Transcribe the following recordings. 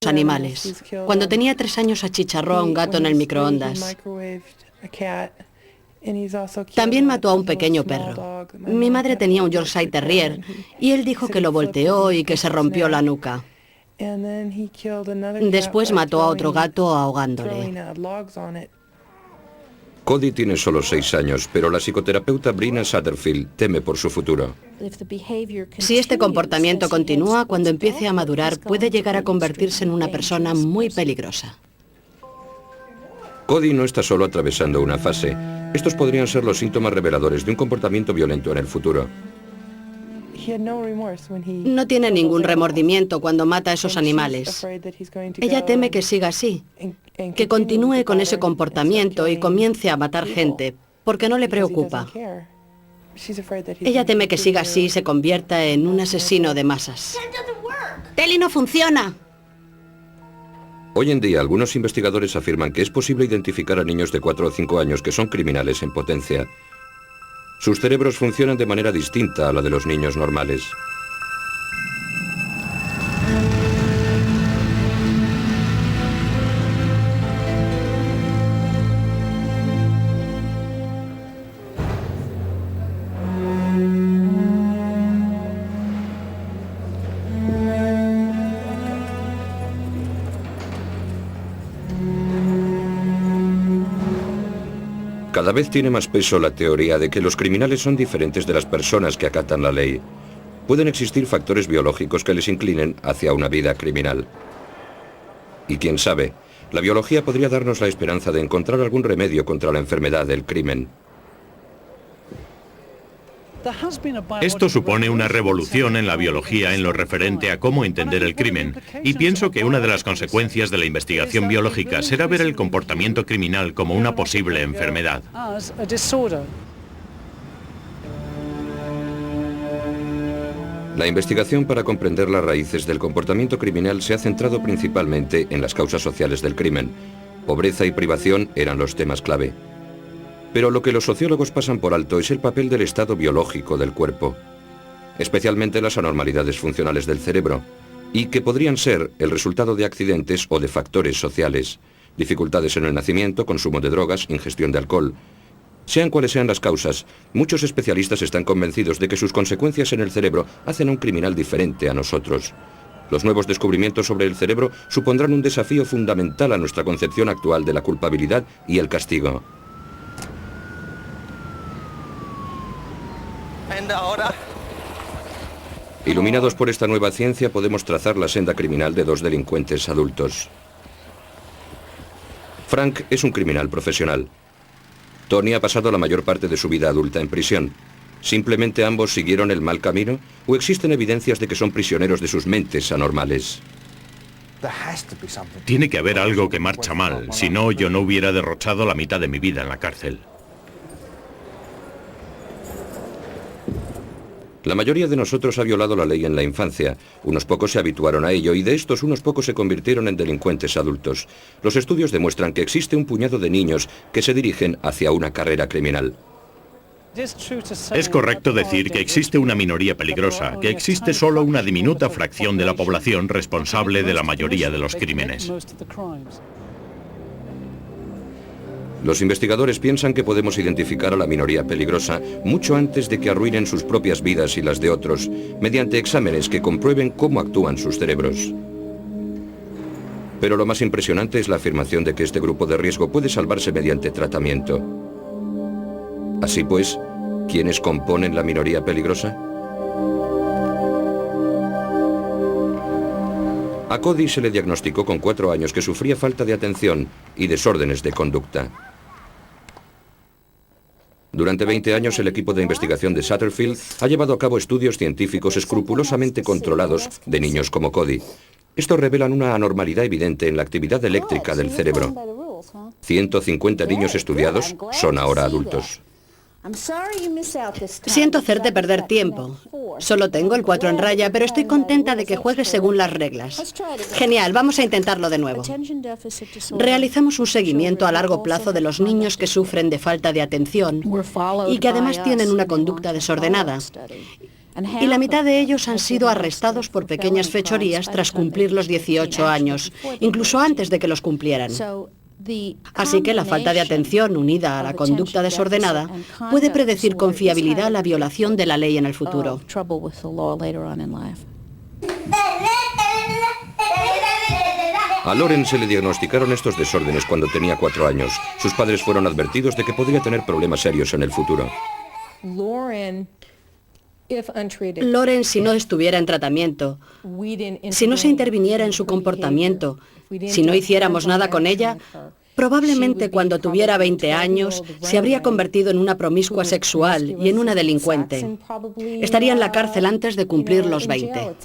animales. Cuando tenía 3 años achicharró a un gato en el microondas. También mató a un pequeño perro. Mi madre tenía un Yorkshire Terrier y él dijo que lo volteó y que se rompió la nuca. Después mató a otro gato ahogándole. Cody tiene solo 6 años, pero la psicoterapeuta Brina Satterfield teme por su futuro. Si este comportamiento continúa, cuando empiece a madurar, puede llegar a convertirse en una persona muy peligrosa. Cody no está solo atravesando una fase. Estos podrían ser los síntomas reveladores de un comportamiento violento en el futuro. No tiene ningún remordimiento cuando mata a esos animales. Ella teme que siga así, que continúe con ese comportamiento y comience a matar gente, porque no le preocupa. Ella teme que siga así y se convierta en un asesino de masas. ¡Telly no funciona! Hoy en día, algunos investigadores afirman que es posible identificar a niños de 4 o 5 años que son criminales en potencia. Sus cerebros funcionan de manera distinta a la de los niños normales. Cada vez tiene más peso la teoría de que los criminales son diferentes de las personas que acatan la ley. Pueden existir factores biológicos que les inclinen hacia una vida criminal. Y quién sabe, la biología podría darnos la esperanza de encontrar algún remedio contra la enfermedad del crimen. Esto supone una revolución en la biología en lo referente a cómo entender el crimen, y pienso que una de las consecuencias de la investigación biológica será ver el comportamiento criminal como una posible enfermedad. La investigación para comprender las raíces del comportamiento criminal se ha centrado principalmente en las causas sociales del crimen. Pobreza y privación eran los temas clave. Pero lo que los sociólogos pasan por alto es el papel del estado biológico del cuerpo, especialmente las anormalidades funcionales del cerebro, y que podrían ser el resultado de accidentes o de factores sociales, dificultades en el nacimiento, consumo de drogas, ingestión de alcohol. Sean cuales sean las causas, muchos especialistas están convencidos de que sus consecuencias en el cerebro hacen a un criminal diferente a nosotros. Los nuevos descubrimientos sobre el cerebro supondrán un desafío fundamental a nuestra concepción actual de la culpabilidad y el castigo. Ahora. Iluminados por esta nueva ciencia, podemos trazar la senda criminal de 2 delincuentes adultos. Frank es un criminal profesional. Tony ha pasado la mayor parte de su vida adulta en prisión. ¿Simplemente ambos siguieron el mal camino? ¿O existen evidencias de que son prisioneros de sus mentes anormales? Tiene que haber algo que marcha mal, si no, yo no hubiera derrochado la mitad de mi vida en la cárcel. La mayoría de nosotros ha violado la ley en la infancia. Unos pocos se habituaron a ello y de estos unos pocos se convirtieron en delincuentes adultos. Los estudios demuestran que existe un puñado de niños que se dirigen hacia una carrera criminal. Es correcto decir que existe una minoría peligrosa, que existe solo una diminuta fracción de la población responsable de la mayoría de los crímenes. Los investigadores piensan que podemos identificar a la minoría peligrosa mucho antes de que arruinen sus propias vidas y las de otros, mediante exámenes que comprueben cómo actúan sus cerebros. Pero lo más impresionante es la afirmación de que este grupo de riesgo puede salvarse mediante tratamiento. Así pues, ¿quiénes componen la minoría peligrosa? A Cody se le diagnosticó con 4 años que sufría falta de atención y desórdenes de conducta. Durante 20 años el equipo de investigación de Satterfield ha llevado a cabo estudios científicos escrupulosamente controlados de niños como Cody. Estos revelan una anormalidad evidente en la actividad eléctrica del cerebro. 150 niños estudiados son ahora adultos. Siento hacerte perder tiempo. Solo tengo el 4 en raya, pero estoy contenta de que juegues según las reglas. Genial, vamos a intentarlo de nuevo. Realizamos un seguimiento a largo plazo de los niños que sufren de falta de atención y que además tienen una conducta desordenada. y la mitad de ellos han sido arrestados por pequeñas fechorías tras cumplir los 18 años, incluso antes de que los cumplieran. Así que la falta de atención unida a la conducta desordenada puede predecir con fiabilidad la violación de la ley en el futuro. A Lauren se le diagnosticaron estos desórdenes cuando tenía 4 años. Sus padres fueron advertidos de que podría tener problemas serios en el futuro. Lauren, si no estuviera en tratamiento, si no se interviniera en su comportamiento, si no hiciéramos nada con ella, probablemente cuando tuviera 20 años se habría convertido en una promiscua sexual y en una delincuente. Estaría en la cárcel antes de cumplir los 20.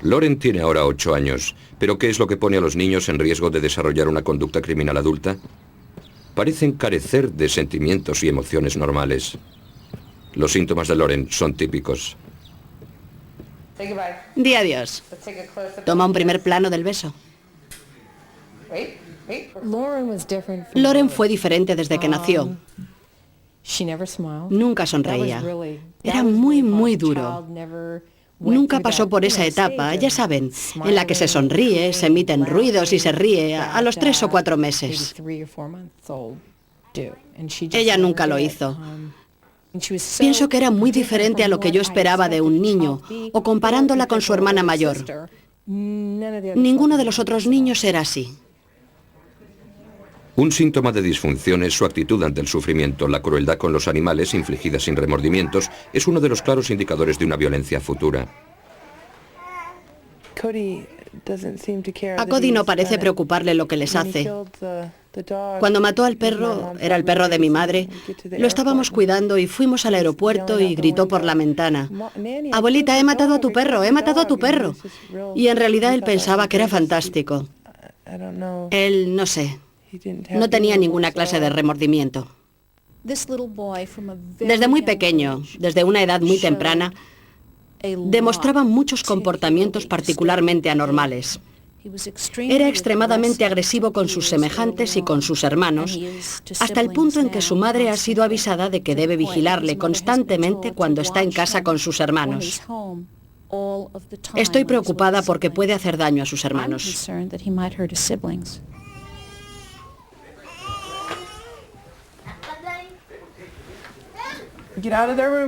Lauren tiene ahora 8 años, pero ¿qué es lo que pone a los niños en riesgo de desarrollar una conducta criminal adulta? Parecen carecer de sentimientos y emociones normales. Los síntomas de Lauren son típicos. Di adiós. Toma un primer plano del beso. Lauren fue diferente desde que nació. Nunca sonreía. Era muy, muy duro. Nunca pasó por esa etapa, ya saben, en la que se sonríe, se emiten ruidos y se ríe a los 3 o 4 meses. Ella nunca lo hizo. Pienso que era muy diferente a lo que yo esperaba de un niño, o comparándola con su hermana mayor. Ninguno de los otros niños era así. Un síntoma de disfunción es su actitud ante el sufrimiento. La crueldad con los animales, infligida sin remordimientos, es uno de los claros indicadores de una violencia futura. A Cody no parece preocuparle lo que les hace. Cuando mató al perro, era el perro de mi madre, lo estábamos cuidando y fuimos al aeropuerto y gritó por la ventana: «Abuelita, he matado a tu perro, he matado a tu perro». Y en realidad él pensaba que era fantástico. Él, no sé, no tenía ninguna clase de remordimiento. Desde muy pequeño, desde una edad muy temprana, demostraba muchos comportamientos particularmente anormales. Era extremadamente agresivo con sus semejantes y con sus hermanos, hasta el punto en que su madre ha sido avisada de que debe vigilarle constantemente cuando está en casa con sus hermanos. Estoy preocupada porque puede hacer daño a sus hermanos.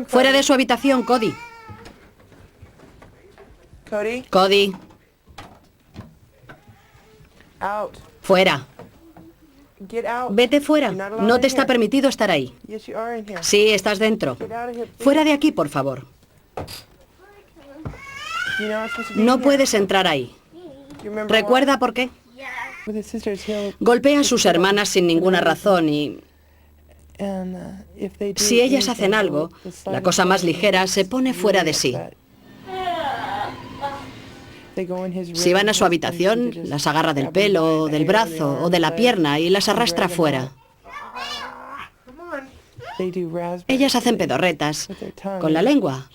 Fuera de su habitación, Cody. Cody. Fuera. Vete fuera. No te está permitido estar ahí. Sí, estás dentro. Fuera de aquí, por favor. No puedes entrar ahí. ¿Recuerda por qué? Golpea a sus hermanas sin ninguna razón y... si ellas hacen algo, la cosa más ligera, se pone fuera de sí. Si van a su habitación, las agarra del pelo, del brazo o de la pierna y las arrastra fuera. Ellas hacen pedorretas con la lengua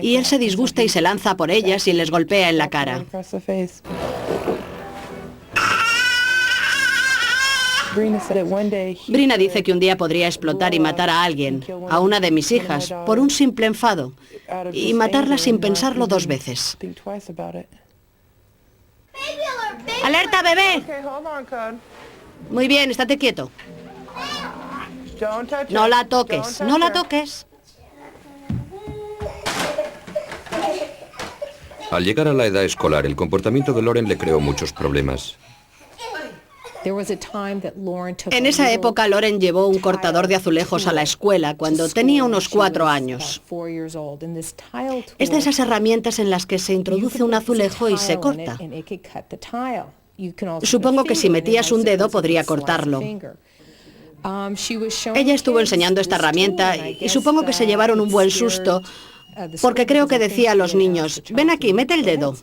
y él se disgusta y se lanza por ellas y les golpea en la cara. Brina dice que un día podría explotar y matar a alguien, a una de mis hijas, por un simple enfado, y matarla sin pensarlo 2 veces. ¡Alerta, bebé! Muy bien, estate quieto. No la toques, no la toques. Al llegar a la edad escolar, el comportamiento de Lauren le creó muchos problemas. En esa época, Lauren llevó un cortador de azulejos a la escuela cuando tenía unos 4 años. Es de esas herramientas en las que se introduce un azulejo y se corta. Supongo que si metías un dedo podría cortarlo. Ella estuvo enseñando esta herramienta y supongo que se llevaron un buen susto, porque creo que decía a los niños: ven aquí, mete el dedo.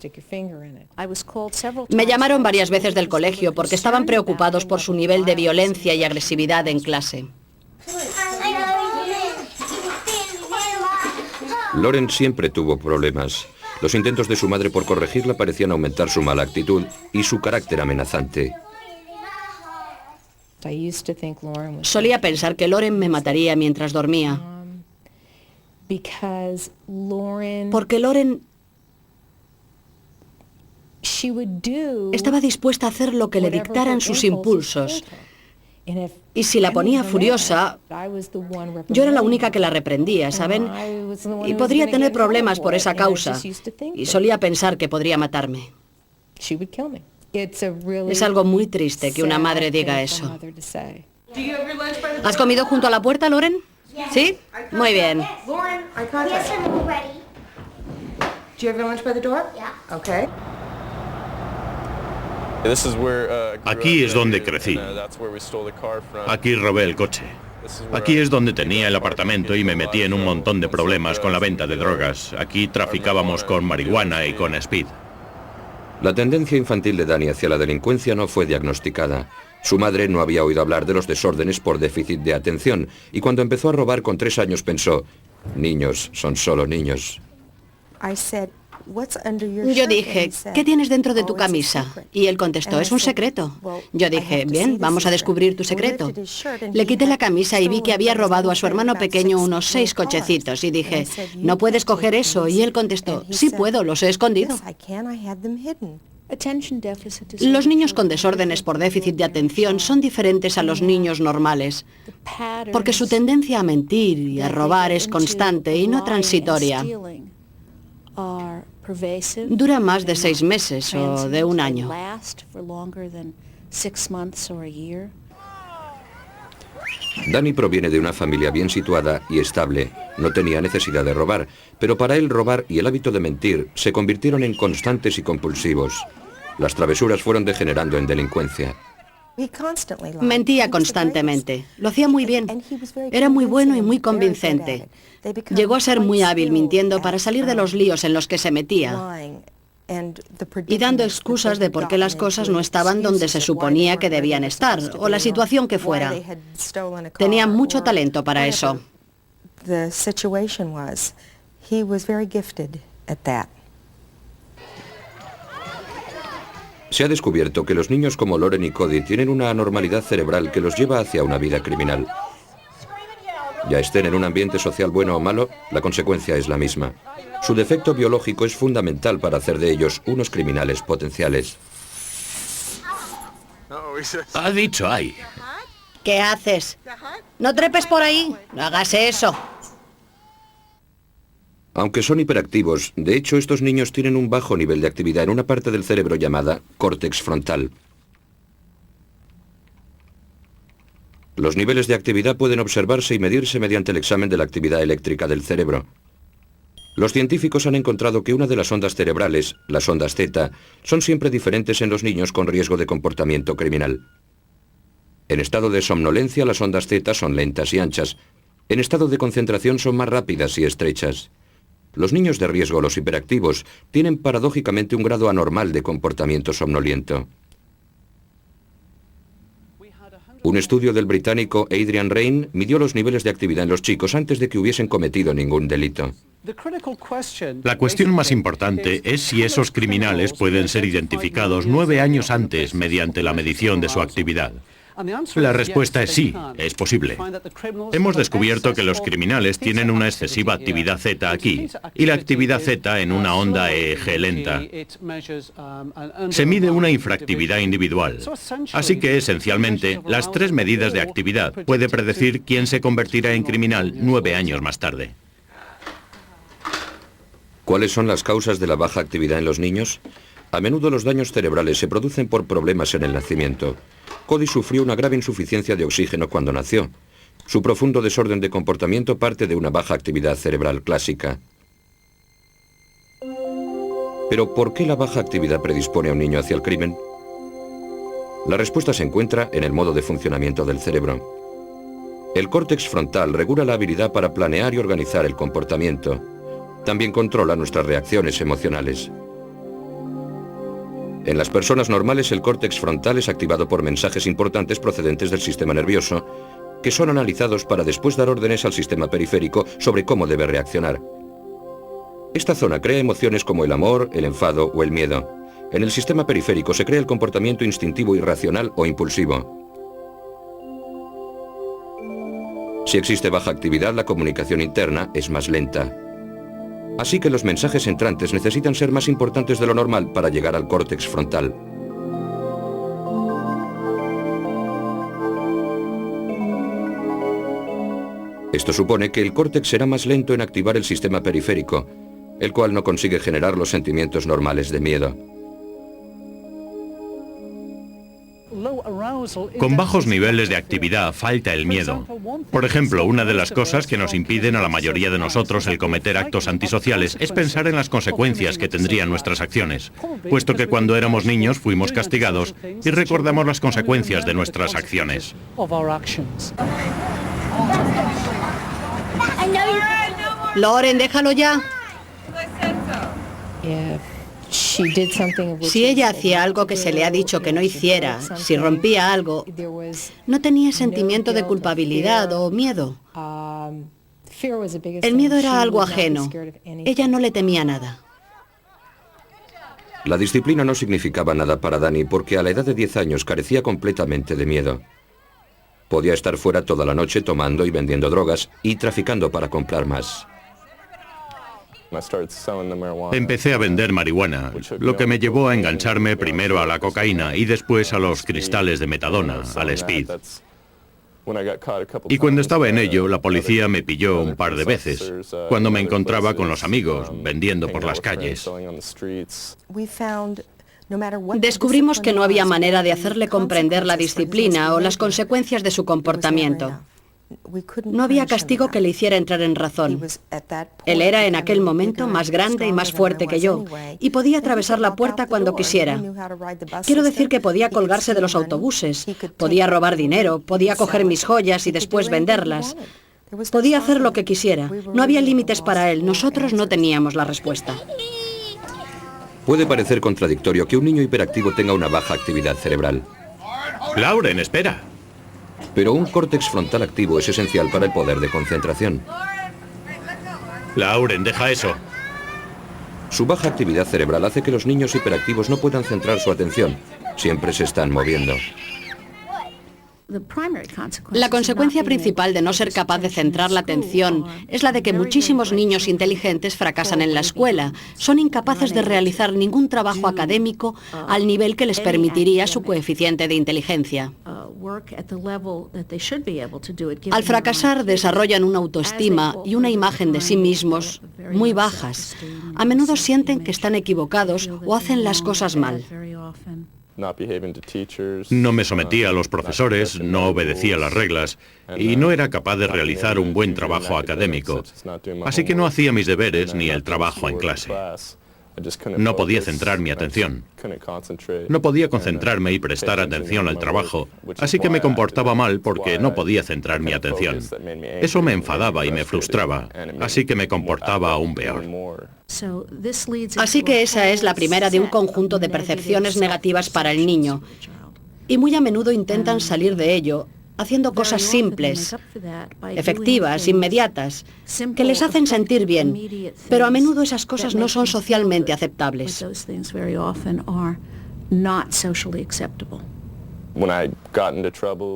Me llamaron varias veces del colegio porque estaban preocupados por su nivel de violencia y agresividad en clase. Lauren siempre tuvo problemas. Los intentos de su madre por corregirla parecían aumentar su mala actitud y su carácter amenazante. Solía pensar que Lauren me mataría mientras dormía. Porque Lauren estaba dispuesta a hacer lo que le dictaran sus impulsos. Y si la ponía furiosa, yo era la única que la reprendía, ¿saben? Y podría tener problemas por esa causa. Y solía pensar que podría matarme. Es algo muy triste que una madre diga eso. ¿Has comido junto a la puerta, Lauren? ¿Sí? Muy bien. Aquí es donde crecí. Aquí robé el coche. Aquí es donde tenía el apartamento y me metí en un montón de problemas con la venta de drogas. Aquí traficábamos con marihuana y con speed. La tendencia infantil de Danny hacia la delincuencia no fue diagnosticada. Su madre no había oído hablar de los desórdenes por déficit de atención y cuando empezó a robar con 3 años pensó, niños son solo niños. Yo dije, ¿qué tienes dentro de tu camisa? Y él contestó, es un secreto. Yo dije, bien, vamos a descubrir tu secreto. Le quité la camisa y vi que había robado a su hermano pequeño unos 6 cochecitos y dije, no puedes coger eso. Y él contestó, sí puedo, los he escondido. Los niños con desórdenes por déficit de atención son diferentes a los niños normales, porque su tendencia a mentir y a robar es constante y no transitoria. Dura más de 6 meses o de 1 año. Danny proviene de una familia bien situada y estable. No tenía necesidad de robar, pero para él robar y el hábito de mentir se convirtieron en constantes y compulsivos. Las travesuras fueron degenerando en delincuencia. Mentía constantemente. Lo hacía muy bien. Era muy bueno y muy convincente. Llegó a ser muy hábil mintiendo para salir de los líos en los que se metía y dando excusas de por qué las cosas no estaban donde se suponía que debían estar, o la situación que fuera. Tenía mucho talento para eso. Se ha descubierto que los niños como Lauren y Cody tienen una anormalidad cerebral que los lleva hacia una vida criminal. Ya estén en un ambiente social bueno o malo, la consecuencia es la misma. Su defecto biológico es fundamental para hacer de ellos unos criminales potenciales. Ha dicho ay. ¿Qué haces? No trepes por ahí. No hagas eso. Aunque son hiperactivos, de hecho estos niños tienen un bajo nivel de actividad en una parte del cerebro llamada córtex frontal. Los niveles de actividad pueden observarse y medirse mediante el examen de la actividad eléctrica del cerebro. Los científicos han encontrado que una de las ondas cerebrales, las ondas θ, son siempre diferentes en los niños con riesgo de comportamiento criminal. En estado de somnolencia las ondas θ son lentas y anchas. En estado de concentración son más rápidas y estrechas. Los niños de riesgo, los hiperactivos, tienen paradójicamente un grado anormal de comportamiento somnoliento. Un estudio del británico Adrian Raine midió los niveles de actividad en los chicos antes de que hubiesen cometido ningún delito. La cuestión más importante es si esos criminales pueden ser identificados 9 años antes mediante la medición de su actividad. La respuesta es sí, es posible. Hemos descubierto que los criminales tienen una excesiva actividad θ aquí y la actividad θ en una onda EEG lenta. Se mide una infractividad individual. Así que, esencialmente, las 3 medidas de actividad puede predecir quién se convertirá en criminal 9 años más tarde. ¿Cuáles son las causas de la baja actividad en los niños? A menudo los daños cerebrales se producen por problemas en el nacimiento. Cody sufrió una grave insuficiencia de oxígeno cuando nació. Su profundo desorden de comportamiento parte de una baja actividad cerebral clásica. Pero, ¿por qué la baja actividad predispone a un niño hacia el crimen? La respuesta se encuentra en el modo de funcionamiento del cerebro. El córtex frontal regula la habilidad para planear y organizar el comportamiento. También controla nuestras reacciones emocionales. En las personas normales el córtex frontal es activado por mensajes importantes procedentes del sistema nervioso, que son analizados para después dar órdenes al sistema periférico sobre cómo debe reaccionar. Esta zona crea emociones como el amor, el enfado o el miedo. En el sistema periférico se crea el comportamiento instintivo irracional o impulsivo. Si existe baja actividad, la comunicación interna es más lenta. Así que los mensajes entrantes necesitan ser más importantes de lo normal para llegar al córtex frontal. Esto supone que el córtex será más lento en activar el sistema periférico, el cual no consigue generar los sentimientos normales de miedo. Con bajos niveles de actividad falta el miedo. Por ejemplo, una de las cosas que nos impiden a la mayoría de nosotros el cometer actos antisociales es pensar en las consecuencias que tendrían nuestras acciones, puesto que cuando éramos niños fuimos castigados y recordamos las consecuencias de nuestras acciones. Lauren, déjalo ya. Si ella hacía algo que se le ha dicho que no hiciera, si rompía algo, no tenía sentimiento de culpabilidad o miedo. El miedo era algo ajeno. Ella no le temía nada. La disciplina no significaba nada para Dani porque a la edad de 10 años carecía completamente de miedo. Podía estar fuera toda la noche tomando y vendiendo drogas y traficando para comprar más. Empecé a vender marihuana, lo que me llevó a engancharme primero a la cocaína y después a los cristales de metadona, al speed. Y cuando estaba en ello, la policía me pilló un par de veces, cuando me encontraba con los amigos, vendiendo por las calles. Descubrimos que no había manera de hacerle comprender la disciplina o las consecuencias de su comportamiento. No había castigo que le hiciera entrar en razón. Él era en aquel momento más grande y más fuerte que yo, y podía atravesar la puerta cuando quisiera. Quiero decir que podía colgarse de los autobuses, podía robar dinero, podía coger mis joyas y después venderlas. Podía hacer lo que quisiera. No había límites para él. Nosotros no teníamos la respuesta. Puede parecer contradictorio que un niño hiperactivo tenga una baja actividad cerebral. Lauren, espera. Pero un córtex frontal activo es esencial para el poder de concentración. Lauren, deja eso. Su baja actividad cerebral hace que los niños hiperactivos no puedan centrar su atención. Siempre se están moviendo. La consecuencia principal de no ser capaz de centrar la atención es la de que muchísimos niños inteligentes fracasan en la escuela. Son incapaces de realizar ningún trabajo académico al nivel que les permitiría su coeficiente de inteligencia. Al fracasar, desarrollan una autoestima y una imagen de sí mismos muy bajas. A menudo sienten que están equivocados o hacen las cosas mal. No me sometía a los profesores, no obedecía las reglas y no era capaz de realizar un buen trabajo académico. Así que no hacía mis deberes ni el trabajo en clase. No podía centrar mi atención. No podía concentrarme y prestar atención al trabajo, así que me comportaba mal porque no podía centrar mi atención. Eso me enfadaba y me frustraba, así que me comportaba aún peor. Así que esa es la primera de un conjunto de percepciones negativas para el niño. Y muy a menudo intentan salir de ello haciendo cosas simples, efectivas, inmediatas, que les hacen sentir bien, pero a menudo esas cosas no son socialmente aceptables.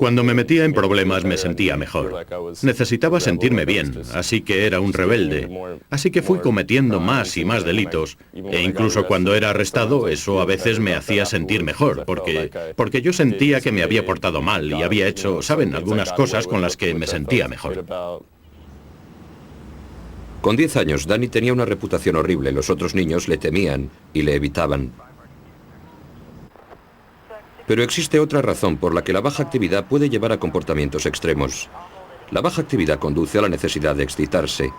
Cuando me metía en problemas me sentía mejor. Necesitaba sentirme bien, así que era un rebelde. Así que fui cometiendo más y más delitos. E incluso cuando era arrestado, eso a veces me hacía sentir mejor, porque yo sentía que me había portado mal y había hecho, ¿saben?, algunas cosas con las que me sentía mejor. Con 10 años, Dani tenía una reputación horrible. Los otros niños le temían y le evitaban. Pero existe otra razón por la que la baja actividad puede llevar a comportamientos extremos. La baja actividad conduce a la necesidad de excitarse.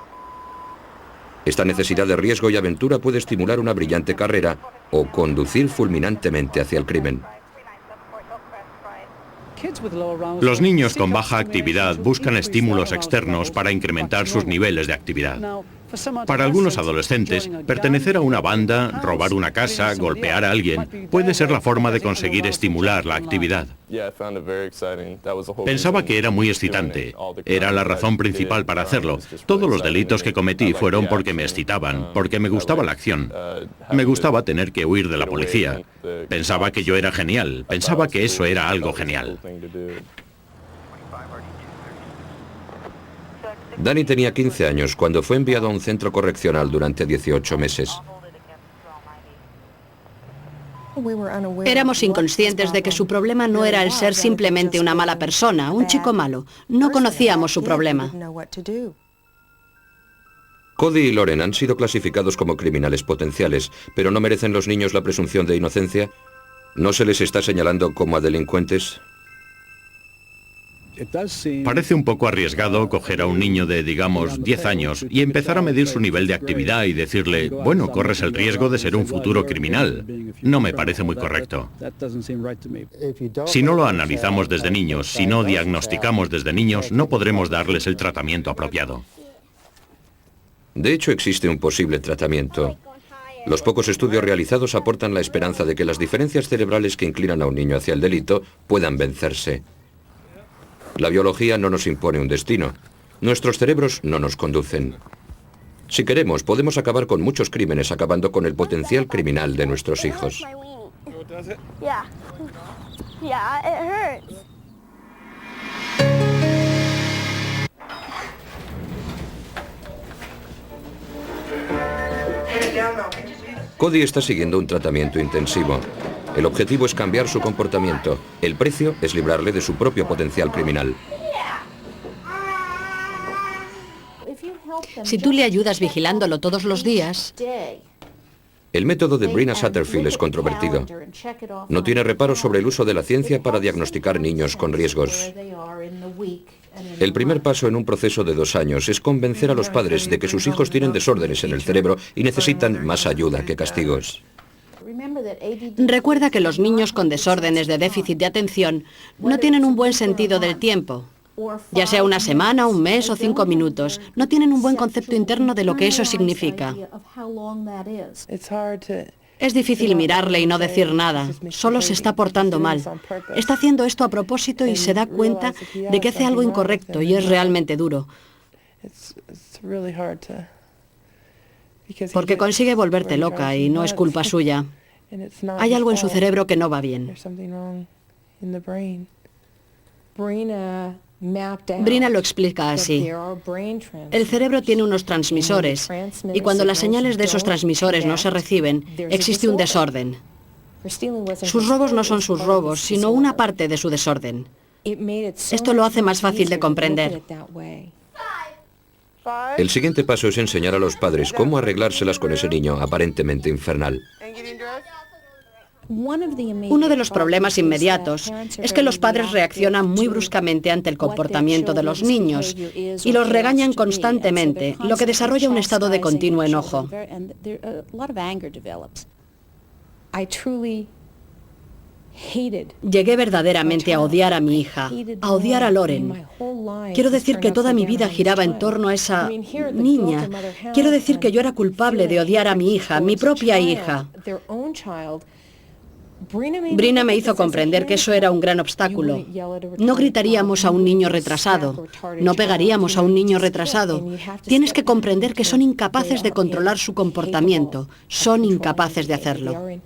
Esta necesidad de riesgo y aventura puede estimular una brillante carrera o conducir fulminantemente hacia el crimen. Los niños con baja actividad buscan estímulos externos para incrementar sus niveles de actividad. Para algunos adolescentes, pertenecer a una banda, robar una casa, golpear a alguien, puede ser la forma de conseguir estimular la actividad. Pensaba que era muy excitante. Era la razón principal para hacerlo. Todos los delitos que cometí fueron porque me excitaban, porque me gustaba la acción. Me gustaba tener que huir de la policía. Pensaba que yo era genial. Pensaba que eso era algo genial. Danny tenía 15 años cuando fue enviado a un centro correccional durante 18 meses. Éramos inconscientes de que su problema no era el ser simplemente una mala persona, un chico malo. No conocíamos su problema. Cody y Lauren han sido clasificados como criminales potenciales, pero ¿no merecen los niños la presunción de inocencia? ¿No se les está señalando como a delincuentes? Parece un poco arriesgado coger a un niño de, digamos, 10 años y empezar a medir su nivel de actividad y decirle, bueno, corres el riesgo de ser un futuro criminal. No me parece muy correcto. Si no lo analizamos desde niños, si no diagnosticamos desde niños, no podremos darles el tratamiento apropiado. De hecho, existe un posible tratamiento. Los pocos estudios realizados aportan la esperanza de que las diferencias cerebrales que inclinan a un niño hacia el delito puedan vencerse. La biología no nos impone un destino. Nuestros cerebros no nos conducen. Si queremos, podemos acabar con muchos crímenes acabando con el potencial criminal de nuestros hijos. Cody está siguiendo un tratamiento intensivo. El objetivo es cambiar su comportamiento. El precio es librarle de su propio potencial criminal. Si tú le ayudas vigilándolo todos los días... El método de Brina Satterfield es controvertido. No tiene reparo sobre el uso de la ciencia para diagnosticar niños con riesgos. El primer paso en un proceso de 2 años es convencer a los padres de que sus hijos tienen desórdenes en el cerebro y necesitan más ayuda que castigos. Recuerda que los niños con desórdenes de déficit de atención no tienen un buen sentido del tiempo. Ya sea una semana, un mes o 5 minutos, no tienen un buen concepto interno de lo que eso significa. Es difícil mirarle y no decir nada. Solo se está portando mal. Está haciendo esto a propósito y se da cuenta de que hace algo incorrecto y es realmente duro. Porque consigue volverte loca y no es culpa suya. Hay algo en su cerebro que no va bien. Brina lo explica así. El cerebro tiene unos transmisores y cuando las señales de esos transmisores no se reciben, existe un desorden. Sus robos no son sus robos, sino una parte de su desorden. Esto lo hace más fácil de comprender. El siguiente paso es enseñar a los padres cómo arreglárselas con ese niño aparentemente infernal. Uno de los problemas inmediatos es que los padres reaccionan muy bruscamente ante el comportamiento de los niños y los regañan constantemente, lo que desarrolla un estado de continuo enojo. Llegué verdaderamente a odiar a mi hija, a odiar a Lauren. Quiero decir que toda mi vida giraba en torno a esa niña. Quiero decir que yo era culpable de odiar a mi hija, mi propia hija. Brina me hizo comprender que eso era un gran obstáculo. No gritaríamos a un niño retrasado, no pegaríamos a un niño retrasado. Tienes que comprender que son incapaces de controlar su comportamiento, son incapaces de hacerlo.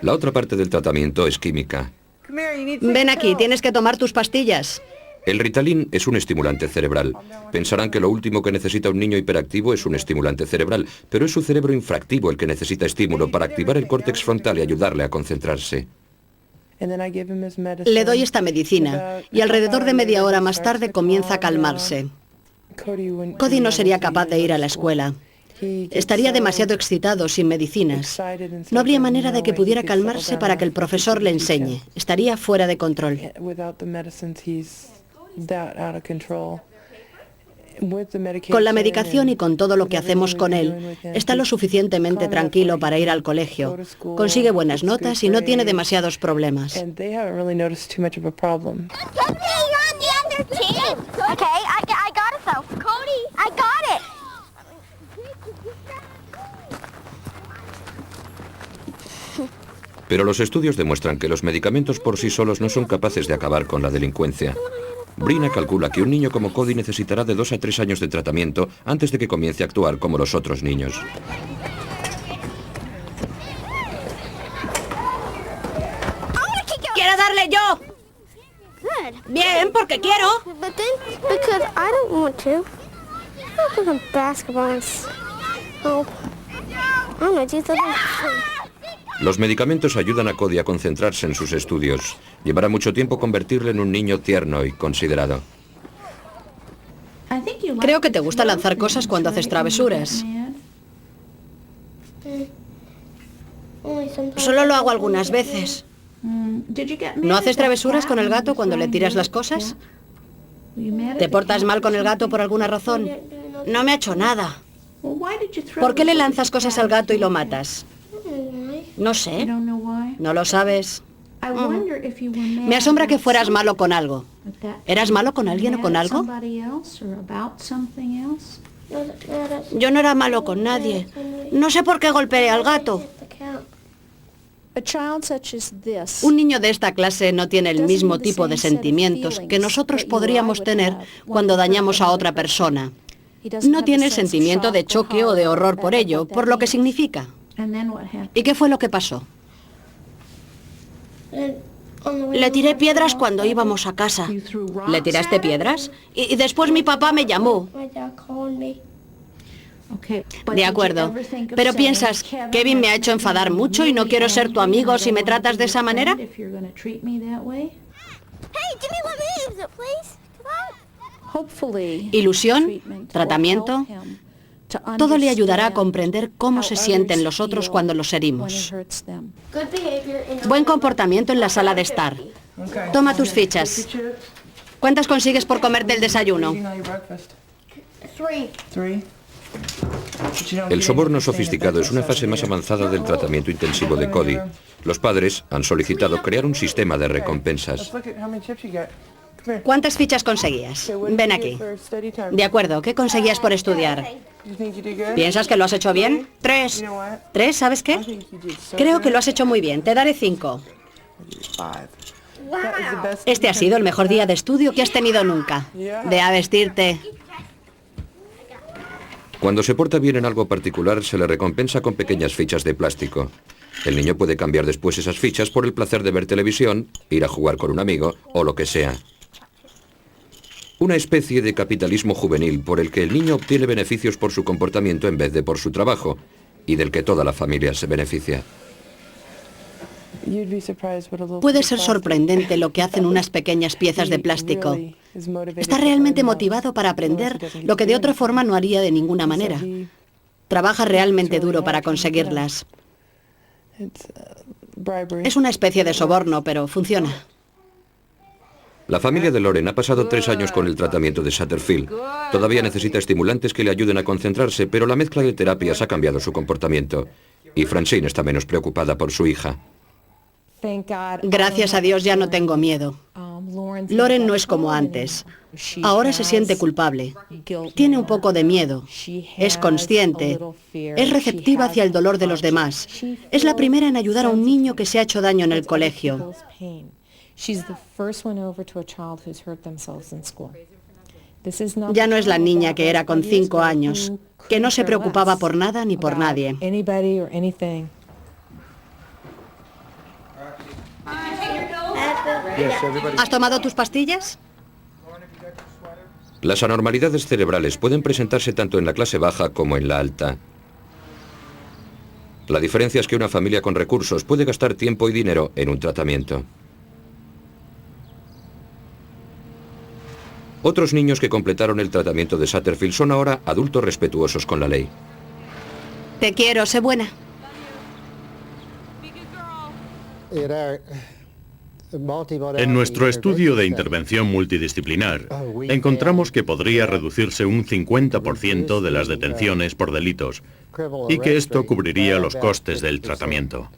La otra parte del tratamiento es química. Ven aquí, tienes que tomar tus pastillas. El Ritalin es un estimulante cerebral. Pensarán que lo último que necesita un niño hiperactivo es un estimulante cerebral, pero es su cerebro infractivo el que necesita estímulo para activar el córtex frontal y ayudarle a concentrarse. Le doy esta medicina y alrededor de media hora más tarde comienza a calmarse. Cody no sería capaz de ir a la escuela. Estaría demasiado excitado sin medicinas. No habría manera de que pudiera calmarse para que el profesor le enseñe. Estaría fuera de control. Con la medicación y con todo lo que hacemos con él, está lo suficientemente tranquilo para ir al colegio. Consigue buenas notas y no tiene demasiados problemas. Pero los estudios demuestran que los medicamentos por sí solos no son capaces de acabar con la delincuencia. Brina calcula que un niño como Cody necesitará de 2 a 3 años de tratamiento antes de que comience a actuar como los otros niños. ¡Quiero darle yo! Bien, porque quiero. Los medicamentos ayudan a Cody a concentrarse en sus estudios. Llevará mucho tiempo convertirle en un niño tierno y considerado. Creo que te gusta lanzar cosas cuando haces travesuras. Solo lo hago algunas veces. ¿No haces travesuras con el gato cuando le tiras las cosas? ¿Te portas mal con el gato por alguna razón? No me ha hecho nada. ¿Por qué le lanzas cosas al gato y lo matas? No sé. ¿No lo sabes? Me asombra que fueras malo con algo. ¿Eras malo con alguien o con algo? Yo no era malo con nadie. No sé por qué golpeé al gato. Un niño de esta clase no tiene el mismo tipo de sentimientos que nosotros podríamos tener cuando dañamos a otra persona. No tiene el sentimiento de choque o de horror por ello, por lo que significa. ¿Y qué fue lo que pasó? Le tiré piedras cuando íbamos a casa. ¿Le tiraste piedras? Y después mi papá me llamó. De acuerdo. ¿Pero piensas, Kevin me ha hecho enfadar mucho y no quiero ser tu amigo si me tratas de esa manera? Ilusión, tratamiento, todo le ayudará a comprender cómo se sienten los otros cuando los herimos. Buen comportamiento en la sala de estar. Toma tus fichas. ¿Cuántas consigues por comerte el desayuno? El soborno sofisticado es una fase más avanzada del tratamiento intensivo de Cody. Los padres han solicitado crear un sistema de recompensas. ¿Cuántas fichas conseguías? Ven aquí. De acuerdo, ¿qué conseguías por estudiar? ¿Piensas que lo has hecho bien? 3. ¿3? ¿Sabes qué? Creo que lo has hecho muy bien. Te daré 5. Este ha sido el mejor día de estudio que has tenido nunca. Ve a vestirte. Cuando se porta bien en algo particular, se le recompensa con pequeñas fichas de plástico. El niño puede cambiar después esas fichas por el placer de ver televisión, ir a jugar con un amigo o lo que sea. Una especie de capitalismo juvenil por el que el niño obtiene beneficios por su comportamiento en vez de por su trabajo, y del que toda la familia se beneficia. Puede ser sorprendente lo que hacen unas pequeñas piezas de plástico. Está realmente motivado para aprender lo que de otra forma no haría de ninguna manera. Trabaja realmente duro para conseguirlas. Es una especie de soborno, pero funciona. La familia de Loren ha pasado 3 años con el tratamiento de Satterfield. Todavía necesita estimulantes que le ayuden a concentrarse, pero la mezcla de terapias ha cambiado su comportamiento. Y Francine está menos preocupada por su hija. Gracias a Dios ya no tengo miedo. Loren no es como antes. Ahora se siente culpable. Tiene un poco de miedo. Es consciente. Es receptiva hacia el dolor de los demás. Es la primera en ayudar a un niño que se ha hecho daño en el colegio. Ya no es la niña que era con 5 años, que no se preocupaba por nada ni por nadie. ¿Has tomado tus pastillas? Las anormalidades cerebrales pueden presentarse tanto en la clase baja como en la alta. La diferencia es que una familia con recursos puede gastar tiempo y dinero en un tratamiento. Otros niños que completaron el tratamiento de Satterfield son ahora adultos respetuosos con la ley. Te quiero, sé buena. En nuestro estudio de intervención multidisciplinar, encontramos que podría reducirse un 50% de las detenciones por delitos y que esto cubriría los costes del tratamiento.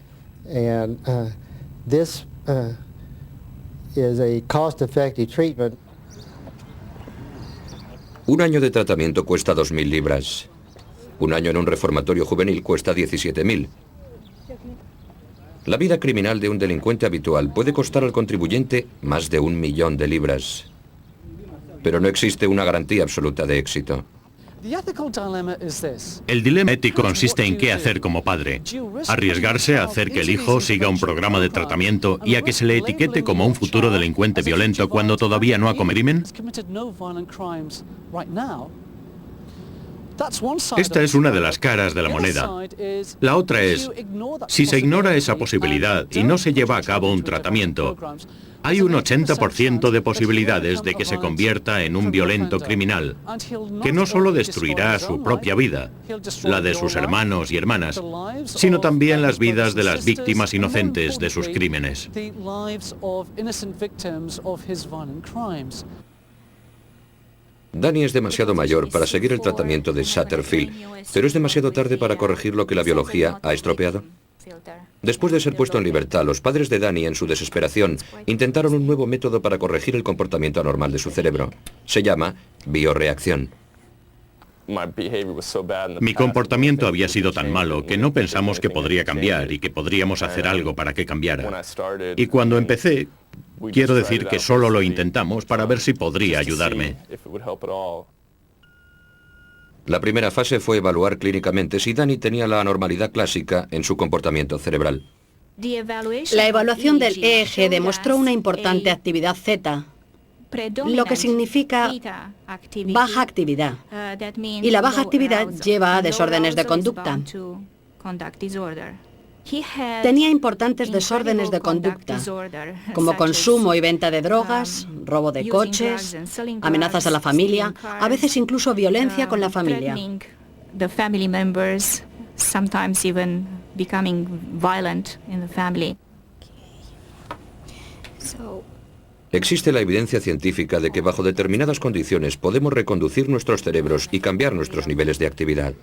Un año de tratamiento cuesta 2.000 libras. Un año en un reformatorio juvenil cuesta 17.000. La vida criminal de un delincuente habitual puede costar al contribuyente más de 1 millón de libras. Pero no existe una garantía absoluta de éxito. El dilema ético consiste en qué hacer como padre. Arriesgarse a hacer que el hijo siga un programa de tratamiento y a que se le etiquete como un futuro delincuente violento cuando todavía no ha cometido crimen. Esta es una de las caras de la moneda. La otra es, si se ignora esa posibilidad y no se lleva a cabo un tratamiento, hay un 80% de posibilidades de que se convierta en un violento criminal, que no solo destruirá su propia vida, la de sus hermanos y hermanas, sino también las vidas de las víctimas inocentes de sus crímenes. Danny es demasiado mayor para seguir el tratamiento de Satterfield, pero es demasiado tarde para corregir lo que la biología ha estropeado. Después de ser puesto en libertad, los padres de Danny, en su desesperación, intentaron un nuevo método para corregir el comportamiento anormal de su cerebro. Se llama bioreacción. Mi comportamiento había sido tan malo que no pensamos que podría cambiar y que podríamos hacer algo para que cambiara. Y cuando empecé, quiero decir que solo lo intentamos para ver si podría ayudarme. La primera fase fue evaluar clínicamente si Danny tenía la anormalidad clásica en su comportamiento cerebral. La evaluación del EEG demostró una importante actividad Z, lo que significa baja actividad. Y la baja actividad lleva a desórdenes de conducta. Tenía importantes desórdenes de conducta, como consumo y venta de drogas, robo de coches, amenazas a la familia, a veces incluso violencia con la familia. Existe la evidencia científica de que bajo determinadas condiciones podemos reconducir nuestros cerebros y cambiar nuestros niveles de actividad.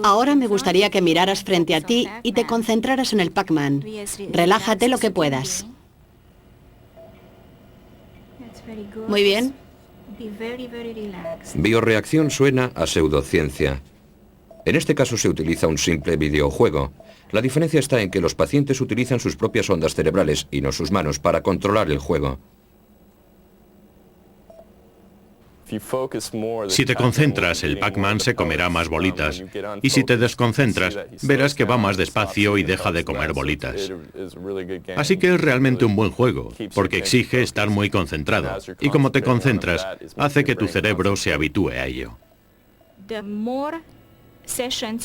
Ahora me gustaría que miraras frente a ti y te concentraras en el Pac-Man. Relájate lo que puedas. Muy bien. Bioreacción suena a pseudociencia. En este caso se utiliza un simple videojuego. La diferencia está en que los pacientes utilizan sus propias ondas cerebrales y no sus manos para controlar el juego. Si te concentras, el Pac-Man se comerá más bolitas. Y si te desconcentras, verás que va más despacio y deja de comer bolitas. Así que es realmente un buen juego, porque exige estar muy concentrado. Y como te concentras, hace que tu cerebro se habitúe a ello.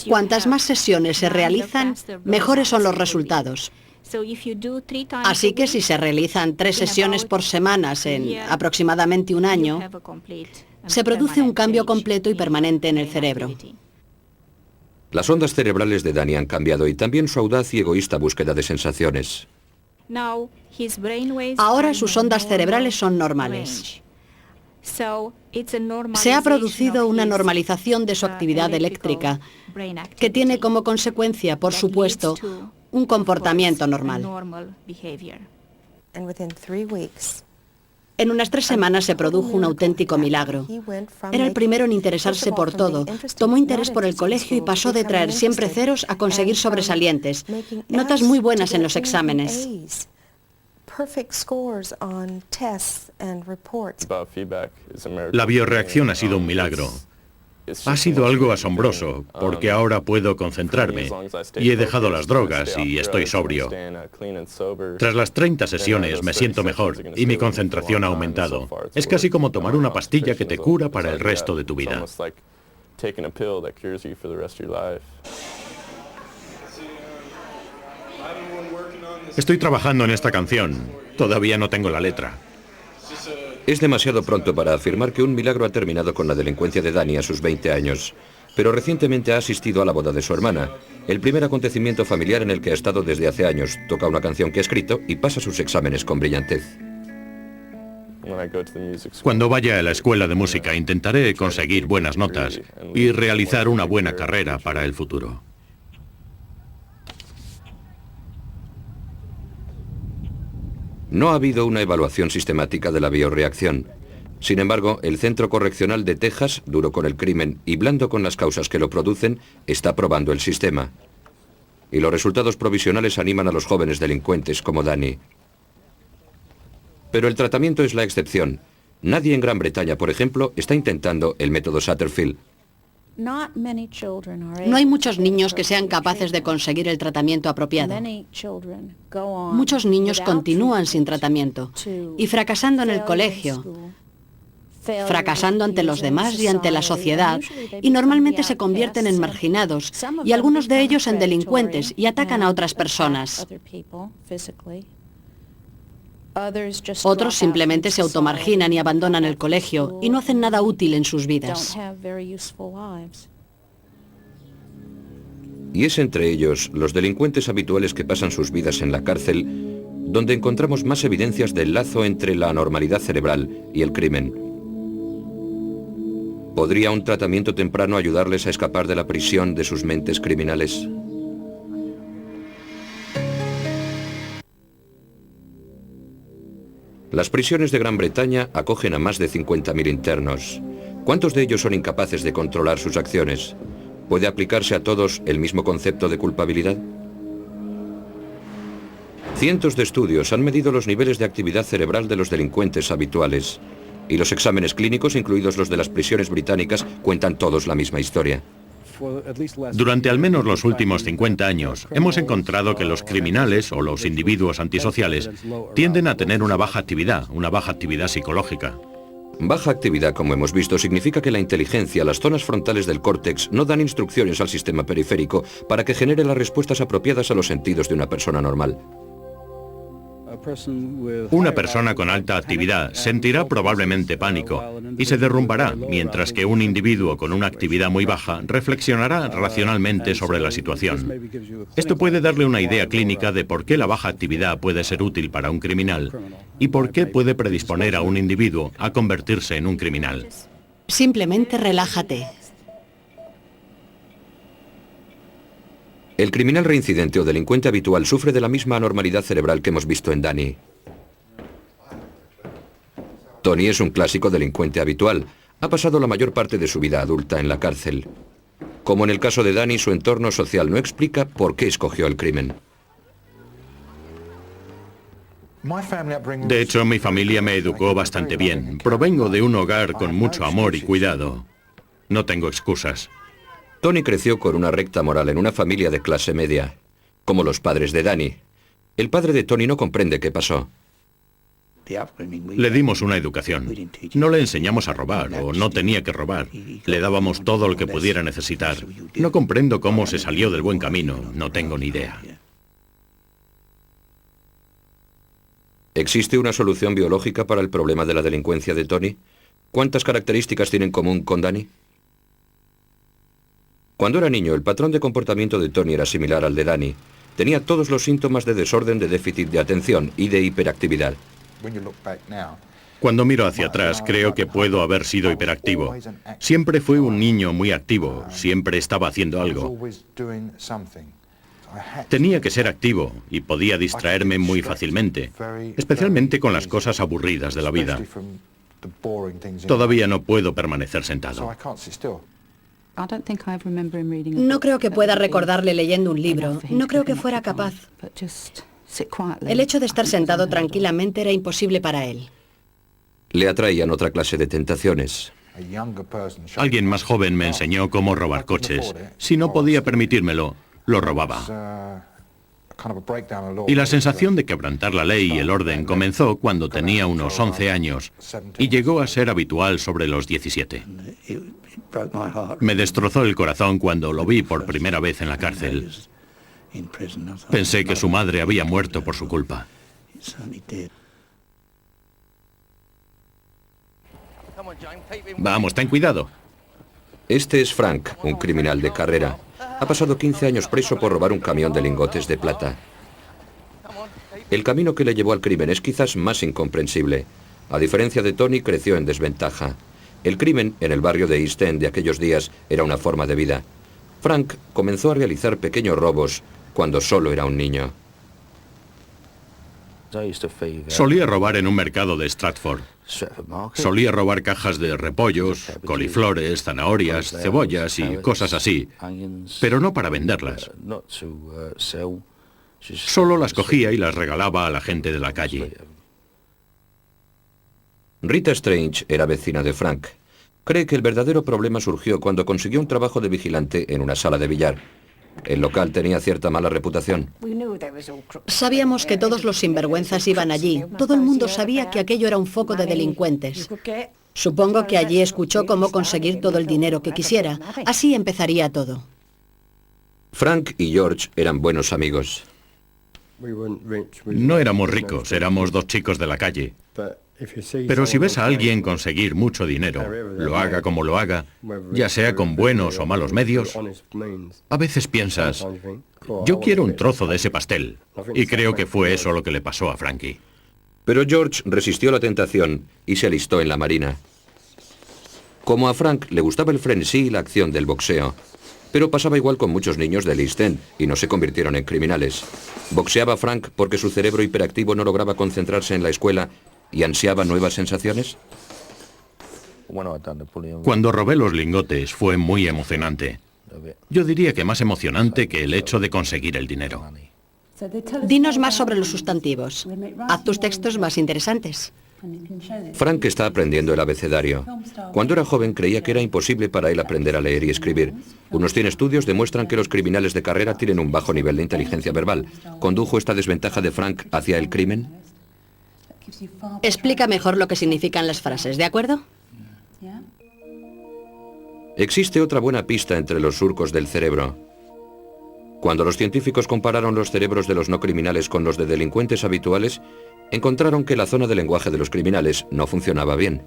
Cuantas más sesiones se realizan, mejores son los resultados. Así que si se realizan 3 sesiones por semana en aproximadamente un año, se produce un cambio completo y permanente en el cerebro. Las ondas cerebrales de Danny han cambiado y también su audaz y egoísta búsqueda de sensaciones. Ahora sus ondas cerebrales son normales. Se ha producido una normalización de su actividad eléctrica, que tiene como consecuencia, por supuesto, un comportamiento normal. En unas 3 semanas se produjo un auténtico milagro. Era el primero en interesarse por todo. Tomó interés por el colegio y pasó de traer siempre ceros a conseguir sobresalientes. Notas muy buenas en los exámenes. La bioreacción ha sido un milagro. Ha sido algo asombroso, porque ahora puedo concentrarme y he dejado las drogas y estoy sobrio. Tras las 30 sesiones me siento mejor y mi concentración ha aumentado. Es casi como tomar una pastilla que te cura para el resto de tu vida. Estoy trabajando en esta canción. Todavía no tengo la letra. Es demasiado pronto para afirmar que un milagro ha terminado con la delincuencia de Danny a sus 20 años, pero recientemente ha asistido a la boda de su hermana, el primer acontecimiento familiar en el que ha estado desde hace años. Toca una canción que ha escrito y pasa sus exámenes con brillantez. Cuando vaya a la escuela de música intentaré conseguir buenas notas y realizar una buena carrera para el futuro. No ha habido una evaluación sistemática de la bioreacción. Sin embargo, el Centro Correccional de Texas, duro con el crimen y blando con las causas que lo producen, está probando el sistema. Y los resultados provisionales animan a los jóvenes delincuentes como Danny. Pero el tratamiento es la excepción. Nadie en Gran Bretaña, por ejemplo, está intentando el método Satterfield. No hay muchos niños que sean capaces de conseguir el tratamiento apropiado. Muchos niños continúan sin tratamiento y fracasando en el colegio, fracasando ante los demás y ante la sociedad, y normalmente se convierten en marginados, y algunos de ellos en delincuentes, y atacan a otras personas. Otros simplemente se automarginan y abandonan el colegio y no hacen nada útil en sus vidas. Y es entre ellos, los delincuentes habituales que pasan sus vidas en la cárcel, donde encontramos más evidencias del lazo entre la anormalidad cerebral y el crimen. ¿Podría un tratamiento temprano ayudarles a escapar de la prisión de sus mentes criminales? Las prisiones de Gran Bretaña acogen a más de 50.000 internos. ¿Cuántos de ellos son incapaces de controlar sus acciones? ¿Puede aplicarse a todos el mismo concepto de culpabilidad? Cientos de estudios han medido los niveles de actividad cerebral de los delincuentes habituales. Y los exámenes clínicos, incluidos los de las prisiones británicas, cuentan todos la misma historia. Durante al menos los últimos 50 años, hemos encontrado que los criminales o los individuos antisociales tienden a tener una baja actividad psicológica. Baja actividad, como hemos visto, significa que la inteligencia, las zonas frontales del córtex, no dan instrucciones al sistema periférico para que genere las respuestas apropiadas a los sentidos de una persona normal. Una persona con alta actividad sentirá probablemente pánico y se derrumbará, mientras que un individuo con una actividad muy baja reflexionará racionalmente sobre la situación. Esto puede darle una idea clínica de por qué la baja actividad puede ser útil para un criminal y por qué puede predisponer a un individuo a convertirse en un criminal. Simplemente relájate. El criminal reincidente o delincuente habitual sufre de la misma anormalidad cerebral que hemos visto en Danny. Tony es un clásico delincuente habitual. Ha pasado la mayor parte de su vida adulta en la cárcel. Como en el caso de Danny, su entorno social no explica por qué escogió el crimen. De hecho, mi familia me educó bastante bien. Provengo de un hogar con mucho amor y cuidado. No tengo excusas. Tony creció con una recta moral en una familia de clase media, como los padres de Danny. El padre de Tony no comprende qué pasó. Le dimos una educación. No le enseñamos a robar, o no tenía que robar. Le dábamos todo lo que pudiera necesitar. No comprendo cómo se salió del buen camino, no tengo ni idea. ¿Existe una solución biológica para el problema de la delincuencia de Tony? ¿Cuántas características tiene en común con Danny? Cuando era niño, el patrón de comportamiento de Tony era similar al de Danny. Tenía todos los síntomas de desorden de déficit de atención y de hiperactividad. Cuando miro hacia atrás, creo que puedo haber sido hiperactivo. Siempre fui un niño muy activo, siempre estaba haciendo algo. Tenía que ser activo y podía distraerme muy fácilmente, especialmente con las cosas aburridas de la vida. Todavía no puedo permanecer sentado. No creo que pueda recordarle leyendo un libro. No creo que fuera capaz. El hecho de estar sentado tranquilamente era imposible para él. Le atraían otra clase de tentaciones. Alguien más joven me enseñó cómo robar coches. Si no podía permitírmelo, lo robaba. Y la sensación de quebrantar la ley y el orden comenzó cuando tenía unos 11 años y llegó a ser habitual sobre los 17. Me destrozó el corazón cuando lo vi por primera vez en la cárcel. Pensé que su madre había muerto por su culpa. Vamos, ten cuidado. Este es Frank, un criminal de carrera. Ha pasado 15 años preso por robar un camión de lingotes de plata. El camino que le llevó al crimen es quizás más incomprensible. A diferencia de Tony, creció en desventaja. El crimen en el barrio de East End de aquellos días era una forma de vida. Frank comenzó a realizar pequeños robos cuando solo era un niño. Solía robar en un mercado de Stratford. Solía robar cajas de repollos, coliflores, zanahorias, cebollas y cosas así, pero no para venderlas. Solo las cogía y las regalaba a la gente de la calle. Rita Strange era vecina de Frank. Cree que el verdadero problema surgió cuando consiguió un trabajo de vigilante en una sala de billar. El local tenía cierta mala reputación. Sabíamos que todos los sinvergüenzas iban allí. Todo el mundo sabía que aquello era un foco de delincuentes. Supongo que allí escuchó cómo conseguir todo el dinero que quisiera. Así empezaría todo. Frank y George eran buenos amigos. No éramos ricos, éramos dos chicos de la calle. Pero si ves a alguien conseguir mucho dinero, lo haga como lo haga, ya sea con buenos o malos medios, a veces piensas, yo quiero un trozo de ese pastel. Y creo que fue eso lo que le pasó a Frankie. Pero George resistió la tentación y se alistó en la marina. Como a Frank le gustaba el frenesí y la acción del boxeo, pero pasaba igual con muchos niños del East End y no se convirtieron en criminales. Boxeaba Frank porque su cerebro hiperactivo no lograba concentrarse en la escuela y ansiaba nuevas sensaciones. Cuando robé los lingotes fue muy emocionante. Yo diría que más emocionante que el hecho de conseguir el dinero. Dinos más sobre los sustantivos. Haz tus textos más interesantes. Frank está aprendiendo el abecedario. Cuando era joven creía que era imposible para él aprender a leer y escribir. Unos 100 estudios demuestran que los criminales de carrera tienen un bajo nivel de inteligencia verbal. ¿Condujo esta desventaja de Frank hacia el crimen? Explica mejor lo que significan las frases, ¿de acuerdo? Existe otra buena pista entre los surcos del cerebro. Cuando los científicos compararon los cerebros de los no criminales con los de delincuentes habituales, encontraron que la zona de lenguaje de los criminales no funcionaba bien.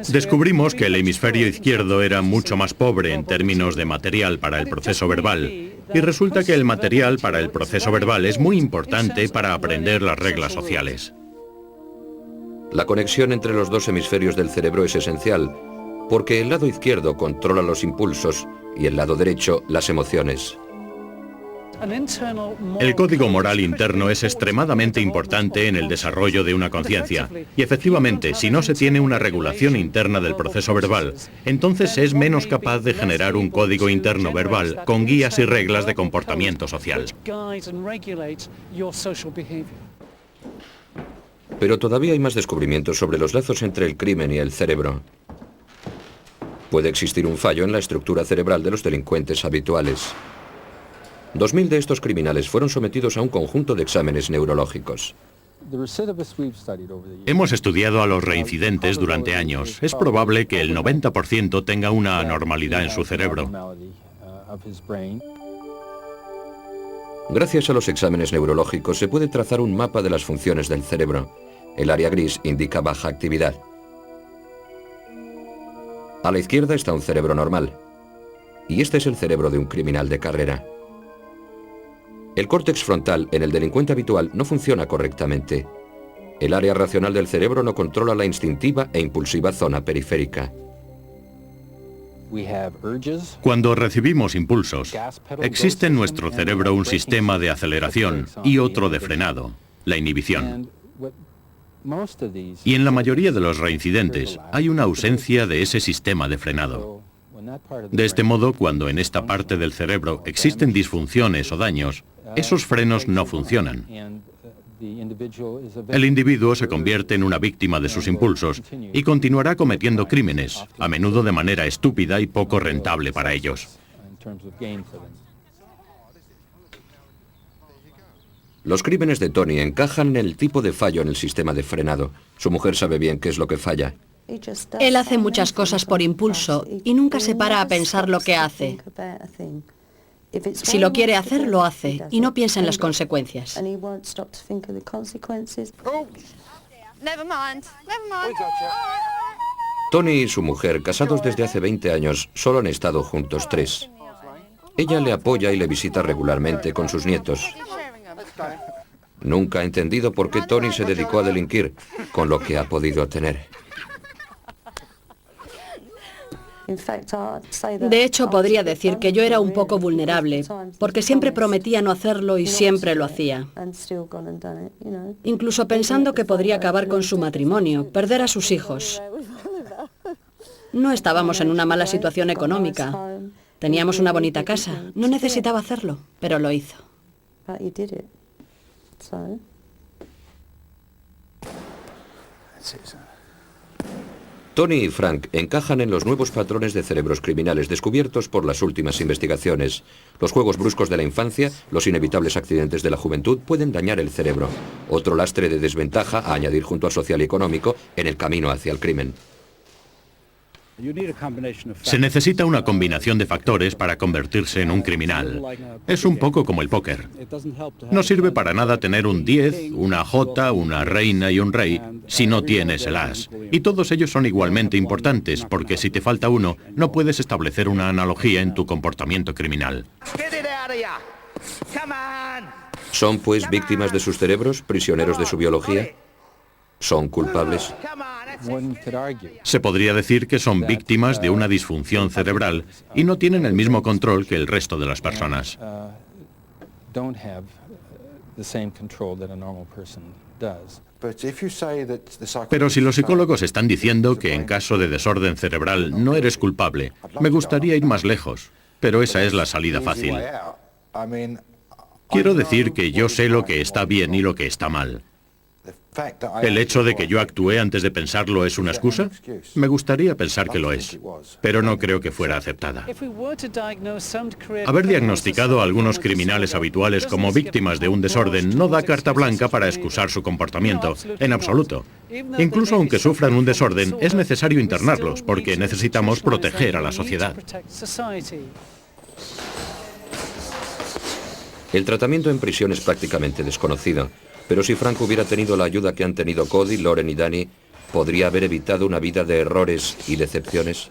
Descubrimos que el hemisferio izquierdo era mucho más pobre en términos de material para el proceso verbal, y resulta que el material para el proceso verbal es muy importante para aprender las reglas sociales. La conexión entre los dos hemisferios del cerebro es esencial, porque el lado izquierdo controla los impulsos y el lado derecho las emociones. El código moral interno es extremadamente importante en el desarrollo de una conciencia. Y efectivamente, si no se tiene una regulación interna del proceso verbal, entonces se es menos capaz de generar un código interno verbal con guías y reglas de comportamiento social. Pero todavía hay más descubrimientos sobre los lazos entre el crimen y el cerebro. Puede existir un fallo en la estructura cerebral de los delincuentes habituales. 2000 de estos criminales fueron sometidos a un conjunto de exámenes neurológicos. Hemos estudiado a los reincidentes durante años. Es probable que el 90% tenga una anormalidad en su cerebro. Gracias a los exámenes neurológicos se puede trazar un mapa de las funciones del cerebro. El área gris indica baja actividad. A la izquierda está un cerebro normal. Y este es el cerebro de un criminal de carrera. El córtex frontal en el delincuente habitual no funciona correctamente. El área racional del cerebro no controla la instintiva e impulsiva zona periférica. Cuando recibimos impulsos, existe en nuestro cerebro un sistema de aceleración y otro de frenado, la inhibición. Y en la mayoría de los reincidentes hay una ausencia de ese sistema de frenado. De este modo, cuando en esta parte del cerebro existen disfunciones o daños, esos frenos no funcionan. El individuo se convierte en una víctima de sus impulsos y continuará cometiendo crímenes, a menudo de manera estúpida y poco rentable para ellos. Los crímenes de Tony encajan en el tipo de fallo en el sistema de frenado. Su mujer sabe bien qué es lo que falla. Él hace muchas cosas por impulso y nunca se para a pensar lo que hace. Si lo quiere hacer, lo hace y no piensa en las consecuencias. Tony y su mujer, casados desde hace 20 años, solo han estado juntos 3. Ella le apoya y le visita regularmente con sus nietos. Nunca ha entendido por qué Tony se dedicó a delinquir, con lo que ha podido tener. De hecho, podría decir que yo era un poco vulnerable, porque siempre prometía no hacerlo y siempre lo hacía. Incluso pensando que podría acabar con su matrimonio, perder a sus hijos. No estábamos en una mala situación económica. Teníamos una bonita casa. No necesitaba hacerlo, pero lo hizo. Tony y Frank encajan en los nuevos patrones de cerebros criminales descubiertos por las últimas investigaciones. Los juegos bruscos de la infancia, los inevitables accidentes de la juventud pueden dañar el cerebro. Otro lastre de desventaja a añadir junto al social y económico en el camino hacia el crimen. Se necesita una combinación de factores para convertirse en un criminal. Es un poco como el póker. No sirve para nada tener un 10, una jota, una reina y un rey si no tienes el as. Y todos ellos son igualmente importantes, porque si te falta uno, no puedes establecer una analogía en tu comportamiento criminal. ¿Son pues víctimas de sus cerebros, prisioneros de su biología? ¿Son culpables? Se podría decir que son víctimas de una disfunción cerebral y no tienen el mismo control que el resto de las personas. Pero si los psicólogos están diciendo que en caso de desorden cerebral no eres culpable, me gustaría ir más lejos, pero esa es la salida fácil. Quiero decir que yo sé lo que está bien y lo que está mal. ¿El hecho de que yo actué antes de pensarlo es una excusa? Me gustaría pensar que lo es, pero no creo que fuera aceptada. Haber diagnosticado a algunos criminales habituales como víctimas de un desorden no da carta blanca para excusar su comportamiento, en absoluto. Incluso aunque sufran un desorden, es necesario internarlos, porque necesitamos proteger a la sociedad. El tratamiento en prisión es prácticamente desconocido. Pero si Frank hubiera tenido la ayuda que han tenido Cody, Lauren y Danny, ¿podría haber evitado una vida de errores y decepciones?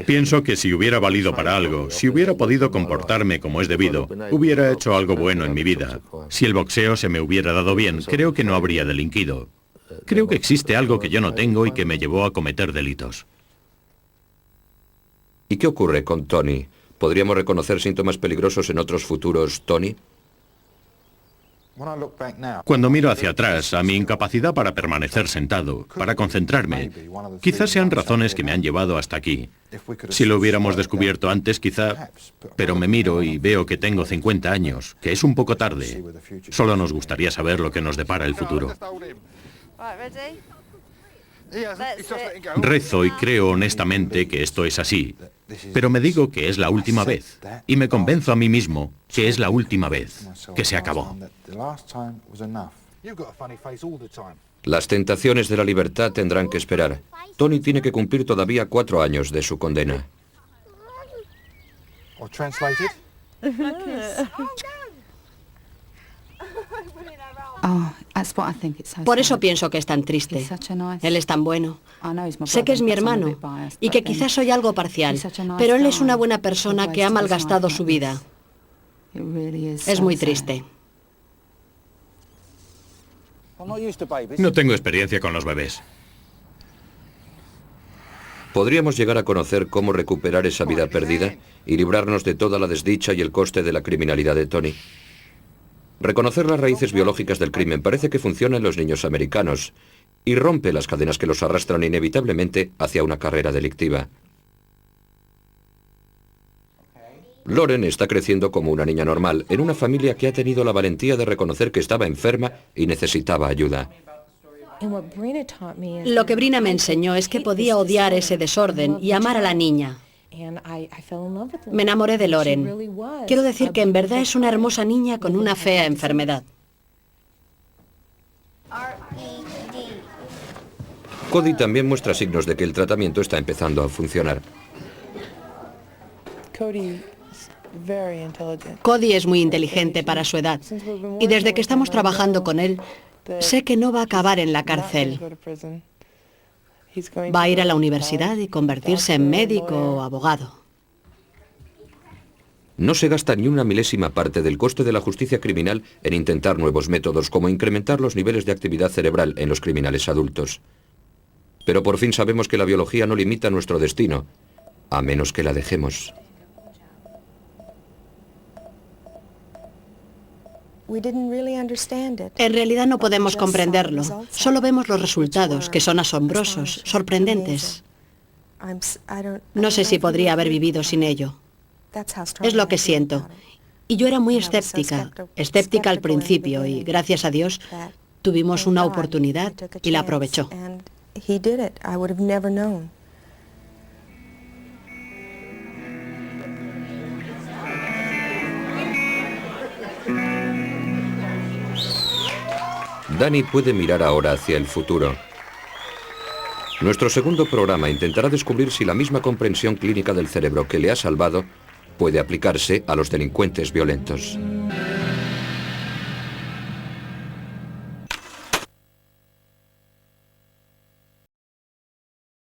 Pienso que si hubiera valido para algo, si hubiera podido comportarme como es debido, hubiera hecho algo bueno en mi vida. Si el boxeo se me hubiera dado bien, creo que no habría delinquido. Creo que existe algo que yo no tengo y que me llevó a cometer delitos. ¿Y qué ocurre con Tony? ¿Podríamos reconocer síntomas peligrosos en otros futuros Tony? Cuando miro hacia atrás, a mi incapacidad para permanecer sentado, para concentrarme, quizás sean razones que me han llevado hasta aquí. Si lo hubiéramos descubierto antes, quizá... Pero me miro y veo que tengo 50 años, que es un poco tarde. Solo nos gustaría saber lo que nos depara el futuro. Rezo y creo honestamente que esto es así, pero me digo que es la última vez, y me convenzo a mí mismo que es la última vez, que se acabó. Las tentaciones de la libertad tendrán que esperar. Tony tiene que cumplir todavía 4 años de su condena. Por eso pienso que es tan triste. Él es tan bueno. Sé que es mi hermano y que quizás soy algo parcial, pero él es una buena persona que ha malgastado su vida. Es muy triste. No tengo experiencia con los bebés. ¿Podríamos llegar a conocer cómo recuperar esa vida perdida y librarnos de toda la desdicha y el coste de la criminalidad de Tony? Reconocer las raíces biológicas del crimen parece que funciona en los niños americanos y rompe las cadenas que los arrastran inevitablemente hacia una carrera delictiva. Lauren está creciendo como una niña normal en una familia que ha tenido la valentía de reconocer que estaba enferma y necesitaba ayuda. Lo que Brina me enseñó es que podía odiar ese desorden y amar a la niña. Me enamoré de Lauren. Quiero decir que en verdad es una hermosa niña con una fea enfermedad. Cody también muestra signos de que el tratamiento está empezando a funcionar. Cody es muy inteligente para su edad y desde que estamos trabajando con él, sé que no va a acabar en la cárcel. Va a ir a la universidad y convertirse en médico o abogado. No se gasta ni una milésima parte del coste de la justicia criminal en intentar nuevos métodos como incrementar los niveles de actividad cerebral en los criminales adultos. Pero por fin sabemos que la biología no limita nuestro destino, a menos que la dejemos. En realidad no podemos comprenderlo. Solo vemos los resultados, que son asombrosos, sorprendentes. No sé si podría haber vivido sin ello. Es lo que siento. Y yo era muy escéptica al principio y, gracias a Dios, Tuvimos una oportunidad y la aprovechó. Danny puede mirar ahora hacia el futuro. Nuestro segundo programa intentará descubrir si la misma comprensión clínica del cerebro que le ha salvado puede aplicarse a los delincuentes violentos.